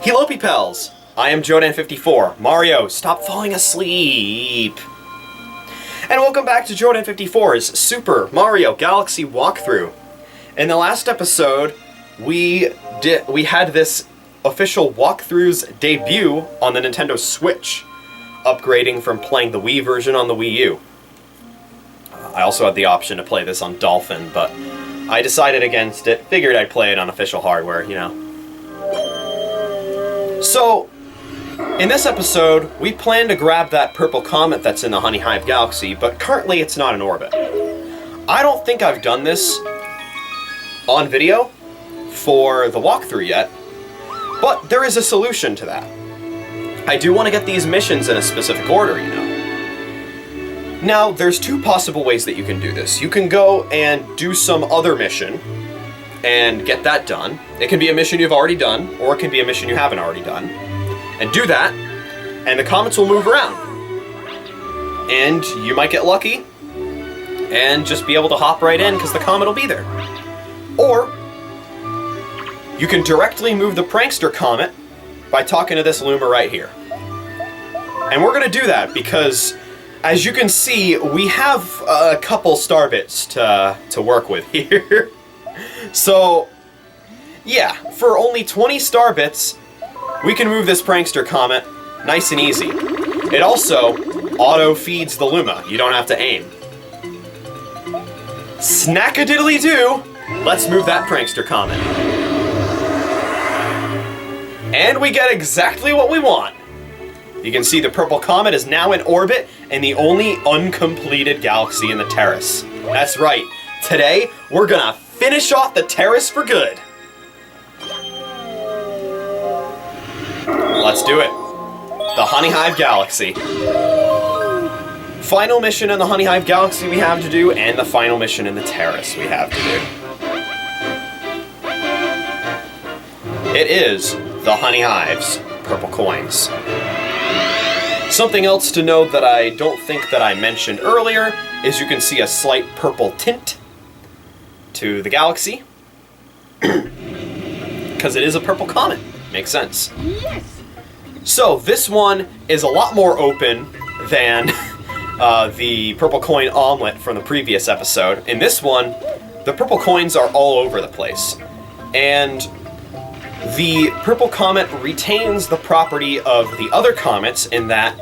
Hello, Pels! I am Jodan54. Mario, stop falling asleep! And welcome back to Jodan54's Super Mario Galaxy walkthrough. In the last episode, we had this official walkthrough's debut on the Nintendo Switch, upgrading from playing the Wii version on the Wii U. I also had the option to play this on Dolphin, but I decided against it. Figured I'd play it on official hardware, you know. So, in this episode, we plan to grab that Purple Comet that's in the Honeyhive Galaxy, but currently it's not in orbit. I don't think I've done this on video for the walkthrough yet, but there is a solution to that. I do want to get these missions in a specific order, you know. Now, there's two possible ways that you can do this. You can go and do some other mission and get that done. It can be a mission you've already done, or it can be a mission you haven't already done. And do that, and the comets will move around. And you might get lucky and just be able to hop right in because the comet will be there. Or you can directly move the prankster comet by talking to this Luma right here. And we're going to do that because, as you can see, we have a couple star bits to work with here. So, yeah, for only 20 star bits, we can move this prankster comet nice and easy. It also auto-feeds the Luma. You don't have to aim. Snack-a-diddly-doo! Let's move that prankster comet. And we get exactly what we want. You can see the Purple Comet is now in orbit in the only uncompleted galaxy in the Terrace. That's right. Today, we're gonna finish off the Terrace for good. Let's do it. The Honeyhive Galaxy. Final mission in the Honeyhive Galaxy we have to do, and the final mission in the Terrace we have to do. It is the Honeyhive's Purple Coins. Something else to note that I don't think that I mentioned earlier is you can see a slight purple tint to the galaxy. Because it is a Purple Comet. Makes sense. Yes. So, this one is a lot more open than the Purple Coin Omelet from the previous episode. In this one, the purple coins are all over the place. And the Purple Comet retains the property of the other comets in that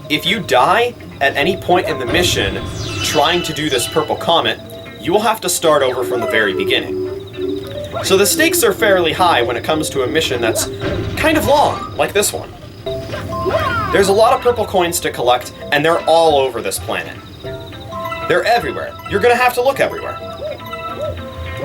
if you die at any point in the mission trying to do this Purple Comet, you will have to start over from the very beginning. So the stakes are fairly high when it comes to a mission that's kind of long, like this one. There's a lot of purple coins to collect, and they're all over this planet. They're everywhere. You're gonna have to look everywhere.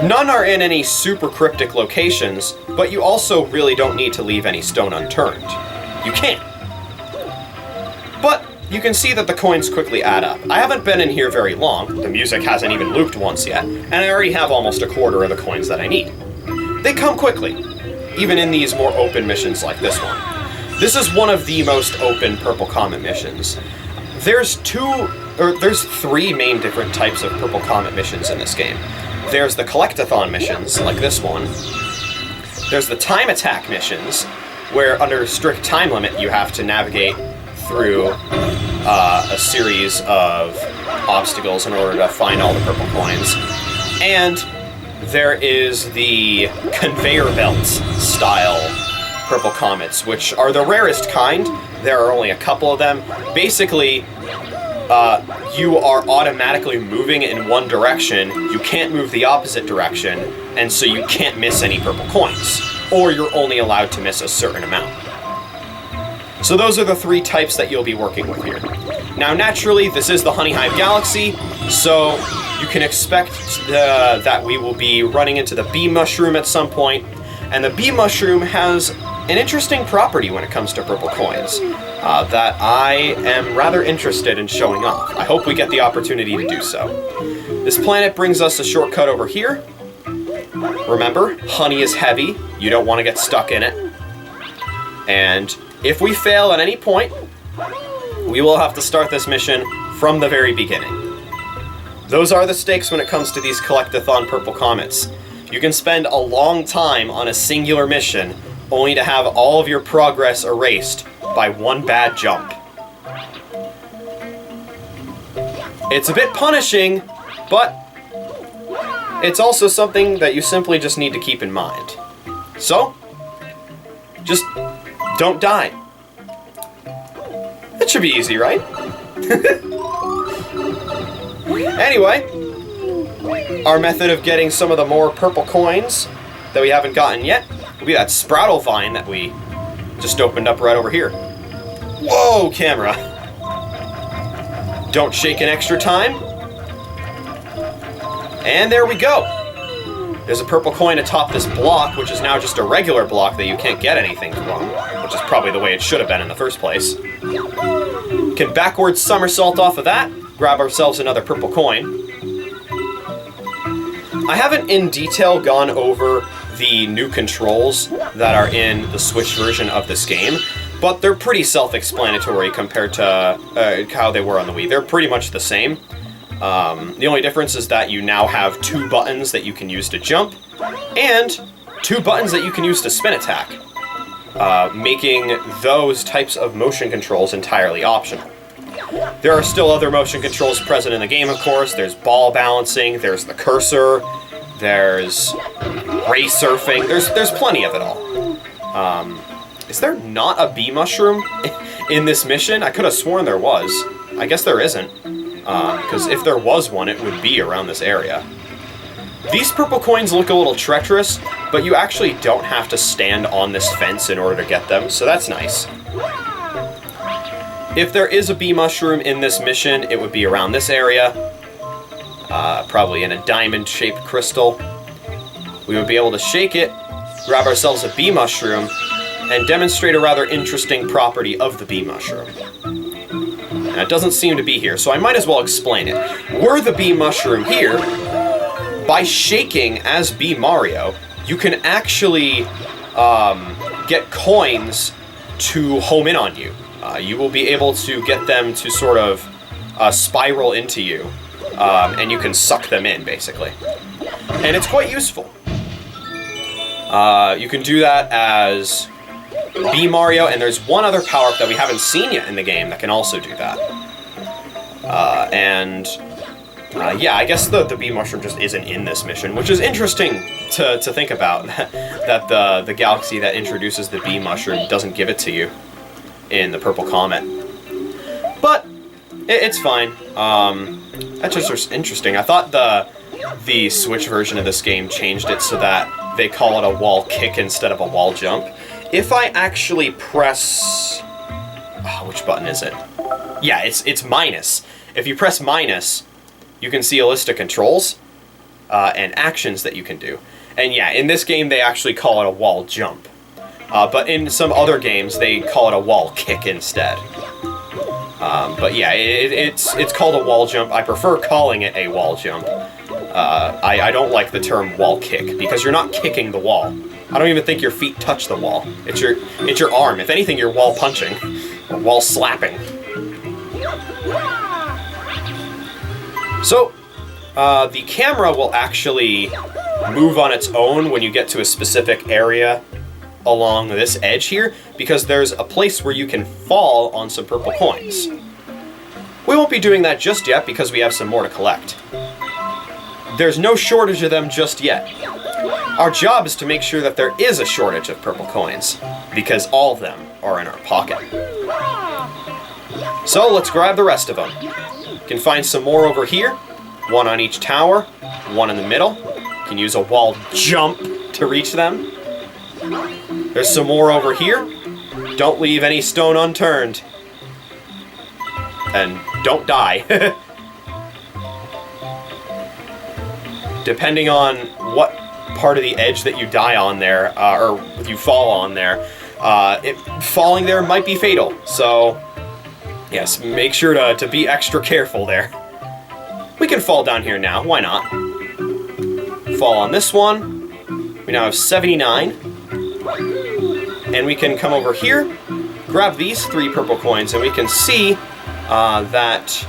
None are in any super cryptic locations, but you also really don't need to leave any stone unturned. You can't. But you can see that the coins quickly add up. I haven't been in here very long, the music hasn't even looped once yet, and I already have almost a quarter of the coins that I need. They come quickly, even in these more open missions like this one. This is one of the most open Purple Comet missions. There's three main different types of Purple Comet missions in this game. There's the Collectathon missions, like this one. There's the Time Attack missions, where under a strict time limit you have to navigate through a series of obstacles in order to find all the purple coins. And there is the conveyor belt style Purple Comets, which are the rarest kind. There are only a couple of them. Basically, you are automatically moving in one direction, you can't move the opposite direction, and so you can't miss any purple coins. Or you're only allowed to miss a certain amount. So those are the three types that you'll be working with here. Now naturally, this is the Honeyhive Galaxy, so you can expect that we will be running into the bee mushroom at some point, and the bee mushroom has an interesting property when it comes to purple coins that I am rather interested in showing off. I hope we get the opportunity to do so. This planet brings us a shortcut over here. Remember, honey is heavy, you don't want to get stuck in it. And if we fail at any point, we will have to start this mission from the very beginning. Those are the stakes when it comes to these Collectathon Purple Comets. You can spend a long time on a singular mission, only to have all of your progress erased by one bad jump. It's a bit punishing, but it's also something that you simply just need to keep in mind. So, just don't die. That should be easy, right? Anyway, our method of getting some of the more purple coins that we haven't gotten yet will be that Sproutle Vine that we just opened up right over here. Whoa, camera! Don't shake an extra time. And there we go. There's a purple coin atop this block, which is now just a regular block that you can't get anything from, which is probably the way it should have been in the first place. Can backwards somersault off of that, grab ourselves another purple coin. I haven't in detail gone over the new controls that are in the Switch version of this game, but they're pretty self-explanatory compared to how they were on the Wii. They're pretty much the same. The only difference is that you now have 2 buttons that you can use to jump, and 2 buttons that you can use to spin attack, making those types of motion controls entirely optional. There are still other motion controls present in the game, of course. There's ball balancing, there's the cursor, there's ray surfing, there's plenty of it all. Is there not a bee mushroom in this mission? I could have sworn there was. I guess there isn't. Because if there was one, it would be around this area. These purple coins look a little treacherous, but you actually don't have to stand on this fence in order to get them, so that's nice. If there is a bee mushroom in this mission, it would be around this area, probably in a diamond-shaped crystal. We would be able to shake it, grab ourselves a bee mushroom, and demonstrate a rather interesting property of the bee mushroom. And it doesn't seem to be here, so I might as well explain it. Were the bee mushroom here, by shaking as Bee Mario, you can actually get coins to home in on you. You will be able to get them to sort of spiral into you, and you can suck them in, basically. And it's quite useful. You can do that as Bee Mario, and there's one other power-up that we haven't seen yet in the game that can also do that. Yeah, I guess the bee mushroom just isn't in this mission, which is interesting to think about, that the galaxy that introduces the bee mushroom doesn't give it to you in the Purple Comet. But it's fine. That's just interesting. I thought the Switch version of this game changed it so that they call it a wall kick instead of a wall jump. If I actually press... which button is it? Yeah, it's minus. If you press minus, you can see a list of controls and actions that you can do. And yeah, in this game they actually call it a wall jump. But in some other games they call it a wall kick instead. But yeah, it's called a wall jump. I prefer calling it a wall jump. I don't like the term wall kick, because you're not kicking the wall. I don't even think your feet touch the wall. It's your arm. If anything, you're wall punching, or wall slapping. So, the camera will actually move on its own when you get to a specific area along this edge here, because there's a place where you can fall on some purple coins. We won't be doing that just yet, because we have some more to collect. There's no shortage of them just yet. Our job is to make sure that there is a shortage of purple coins, because all of them are in our pocket. So let's grab the rest of them. You can find some more over here, one on each tower, one in the middle. You can use a wall jump to reach them. There's some more over here. Don't leave any stone unturned. And don't die. Depending on what part of the edge that you die on there, or you fall on there, falling there might be fatal. So, yes, make sure to be extra careful there. We can fall down here now, why not? Fall on this one. We now have 79. And we can come over here, grab these 3 purple coins, and we can see that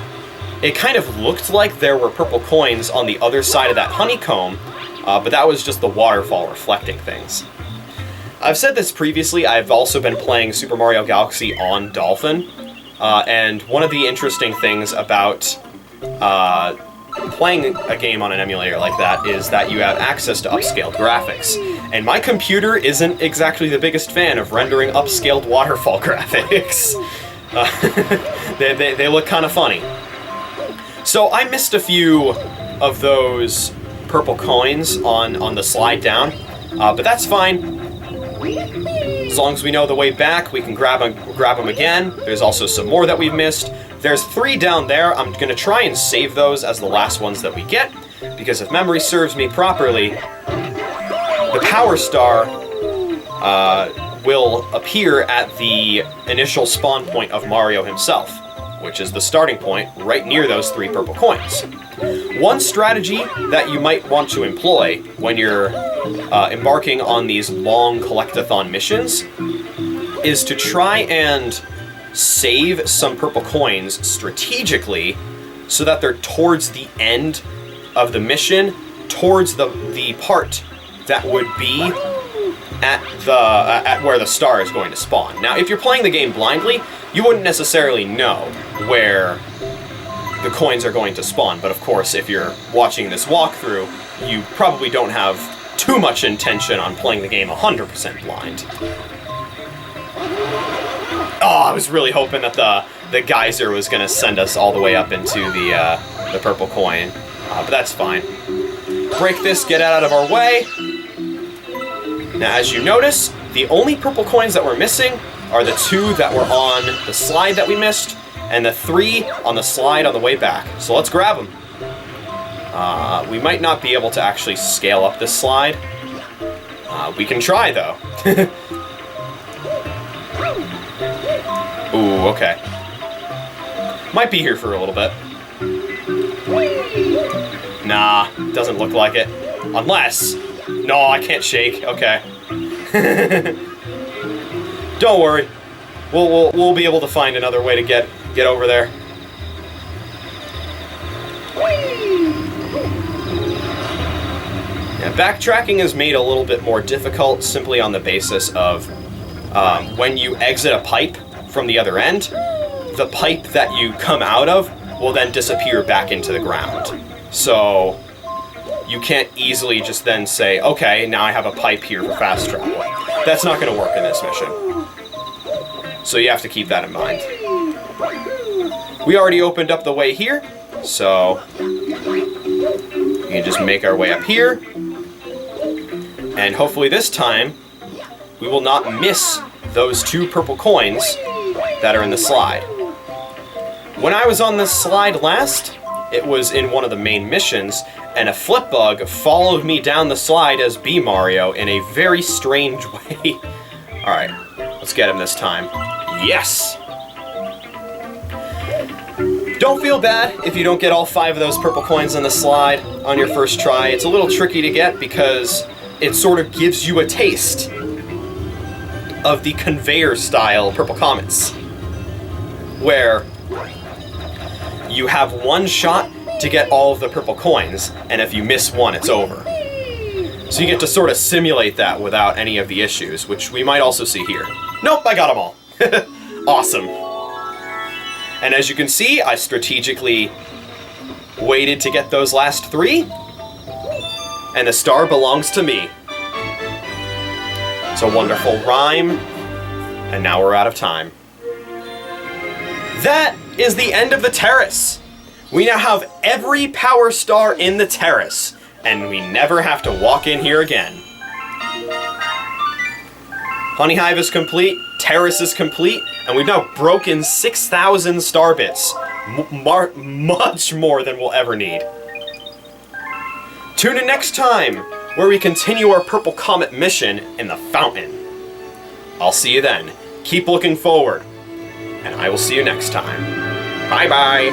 it kind of looked like there were purple coins on the other side of that honeycomb, but that was just the waterfall reflecting things. I've said this previously, I've also been playing Super Mario Galaxy on Dolphin, and one of the interesting things about playing a game on an emulator like that is that you have access to upscaled graphics. And my computer isn't exactly the biggest fan of rendering upscaled waterfall graphics. They look kind of funny. So I missed a few of those purple coins on the slide down, but that's fine. As long as we know the way back, we can grab them again. There's also some more that we've missed. There's 3 down there. I'm going to try and save those as the last ones that we get, because if memory serves me properly, the Power Star will appear at the initial spawn point of Mario himself, which is the starting point right near those 3 purple coins. One strategy that you might want to employ when you're embarking on these long collectathon missions is to try and save some purple coins strategically so that they're towards the end of the mission, towards the part that would be at where the star is going to spawn. Now, if you're playing the game blindly, you wouldn't necessarily know where the coins are going to spawn, but of course, if you're watching this walkthrough, you probably don't have too much intention on playing the game 100% blind. Oh, I was really hoping that the geyser was going to send us all the way up into the purple coin, but that's fine. Break this, get it out of our way. Now, as you notice, the only purple coins that we're missing are the 2 that were on the slide that we missed, and the 3 on the slide on the way back. So let's grab them. We might not be able to actually scale up this slide. We can try, though. Ooh, okay. Might be here for a little bit. Nah, doesn't look like it. Unless... No, I can't shake. Okay. Don't worry. We'll be able to find another way to get over there. Yeah, backtracking is made a little bit more difficult simply on the basis of when you exit a pipe from the other end, the pipe that you come out of will then disappear back into the ground. So you can't easily just then say, okay, now I have a pipe here for fast travel. That's not going to work in this mission. So you have to keep that in mind. We already opened up the way here, so we can just make our way up here. And hopefully this time, we will not miss those 2 purple coins that are in the slide. When I was on this slide last, it was in one of the main missions, and a flip bug followed me down the slide as B Mario in a very strange way. Alright, let's get him this time. Yes! Don't feel bad if you don't get all 5 of those purple coins on the slide on your first try. It's a little tricky to get because it sort of gives you a taste of the conveyor-style Purple Comets, where you have one shot to get all of the purple coins, and if you miss one, it's over. So you get to sort of simulate that without any of the issues, which we might also see here. Nope, I got them all. Awesome. And as you can see, I strategically waited to get those last 3, and the star belongs to me. It's a wonderful rhyme, and now we're out of time. That is the end of the Terrace. We now have every power star in the Terrace, and we never have to walk in here again. Honeyhive is complete, Terrace is complete, and we've now broken 6,000 star bits. Much more than we'll ever need. Tune in next time, where we continue our Purple Comet mission in the fountain. I'll see you then. Keep looking forward, and I will see you next time. Bye-bye.